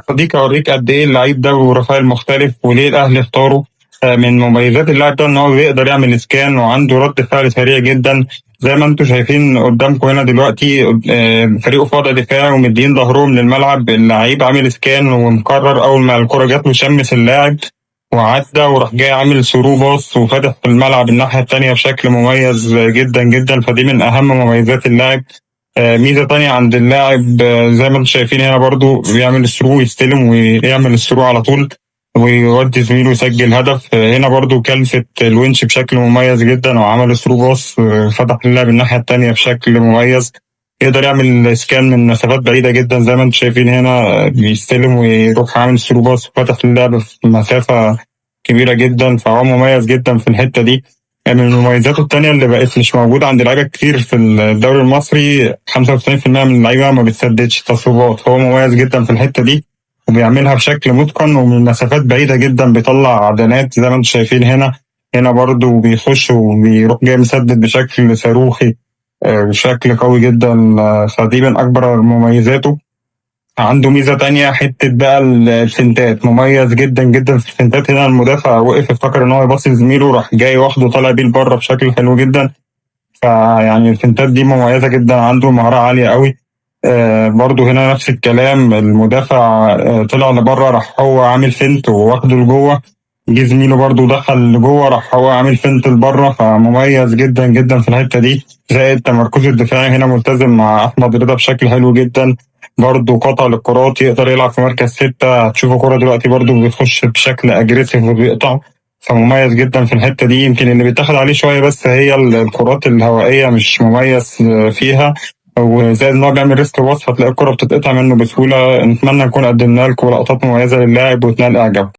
صديقي أوريك قد إيه اللعيب ده بروفايل مختلف وليه الأهلي اختاره. من مميزات اللاعب ده إن هو بيقدر يعمل إسكان وعنده رد فعل سريع جدا. زي ما أنتم شايفين قدامكم هنا دلوقتي، فريقه في وضع دفاع ومدين ظهرهم للملعب. اللعيب عامل إسكان ومقرر أول ما الكرة جات له شمس اللاعب وعدى وراح جاي عامل ثرو باص وفتح في الملعب الناحية التانية بشكل مميز جدا جدا. فدي من أهم مميزات اللاعب. ميزة تانية عند اللاعب، زي ما انتم شايفين هنا برضو بيعمل الثرو، يستلم ويعمل الثرو على طول ويودي زميله يسجل هدف. هنا برضو كلفت الونش بشكل مميز جدا وعمل الثرو باص، فتح اللاعب الناحية التانية بشكل مميز. يقدر يعمل سكان من مسافات بعيدة جدا زي ما انتم شايفين هنا، بيستلم ويروح عامل الثرو باص وفتح اللعب في مسافة كبيرة جدا. فهو مميز جدا في الحتة دي. من المميزات التانية اللي بقت مش موجودة عند لعيبة كتير في الدوري المصري، 95% من اللعيبة ما بتسددش تصويبات. هو مميز جدا في الحتة دي وبيعملها بشكل متقن ومن مسافات بعيدة جدا، بيطلع عدنات زي ما انتم شايفين هنا. هنا برضو بيخش وبيروح جاي مسدد بشكل صاروخي، بشكل قوي جدا. فدي من أكبر مميزاته. عنده ميزة تانية، حتة بقى الفنتات، مميز جدا جدا في الفنتات. هنا المدافع وقف افتكر ان هو يباصي لزميله، راح جاي واخده طالع بيه لبره بشكل حلو جدا. فيعني الفنتات دي مميزة جدا، عنده مهارة عالية قوي. برضو هنا نفس الكلام، المدافع طلع لبره راح هو عامل فنت وواخده لجوه، جه زميله برضو دخل لجوه راح هو عامل فنت لبره. فمميز جدا جدا في الحتة دي. زائد تمركزه الدفاعي هنا ملتزم مع أحمد رضا بشكل حلو جدا. برضو قطع للكرات، يقدر يلعب في مركز 6. هتشوفوا كرة دلوقتي برضو بيخش بشكل أجريسيف وبيقطع. فمميز جدا في الحتة دي. يمكن اللي بيتاخد عليه شوية بس هي الكرات الهوائية، مش مميز فيها. وزائد ان هو بيعمل ريست باص فتلاقي الكرة بتتقطع منه بسهولة. نتمنى نكون قدمنا لكم لقطات مميزة للاعب وتنال اعجاب.